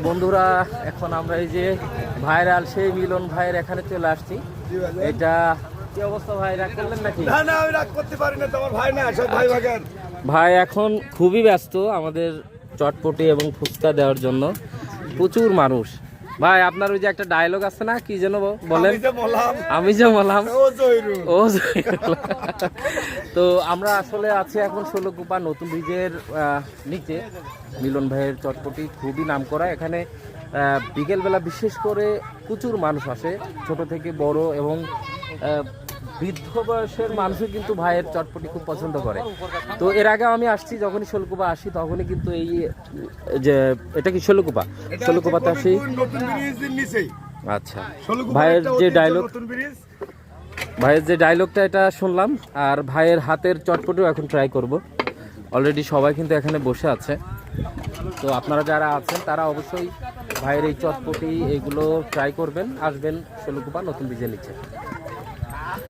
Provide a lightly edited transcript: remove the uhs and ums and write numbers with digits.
বন্ধুরা, এখন আমরা এই যে ভাইরাল সেই মিলন ভাইয়ের এখানে চলে আসছি। এটা কি অবস্থা ভাই, রাগ করলেন নাকি? না না, আমি রাগ করতে পারি না, তোমার ভাই না, সব ভাই ভাগের। ভাই এখন খুবই ব্যস্ত আমাদের চটপটি এবং ফুচকা দেওয়ার জন্য, প্রচুর মানুষ। ভাই আপনার ওই যে একটা ডায়লগ আছে না, কি যেন বলেন? আমি যে বললাম ও জহিরুল। তো আমরা আসলে আছি এখন ষোলকুপা নতুন ব্রিজের নিচে। মিলন ভাইয়ের চটপটি খুবই নামকরা। এখানে বিকেলবেলা বিশেষ করে প্রচুর মানুষ আসে, ছোট থেকে বড় এবং বৃদ্ধ বয়সের মানুষও কিন্তু ভাইয়ের চটপটি খুব পছন্দ করে। তো এর আগে আমি আসছি, যখনই ষোলকুপা আসি তখনই কিন্তু এই যে এটা কি ষোলকুপা, ষোলকুপাতে আসি। আচ্ছা, ভাইয়ের যে ডায়লগটা এটা শুনলাম, আর ভাইয়ের হাতের চটপটিও এখন ট্রাই করব। অলরেডি সবাই কিন্তু এখানে বসে আছে। তো আপনারা যারা আছেন তারা অবশ্যই ভাইয়ের এই চটপটি এগুলো ট্রাই করবেন, আসবেন ষোলকুপা নতুন ব্রিজের নিচে।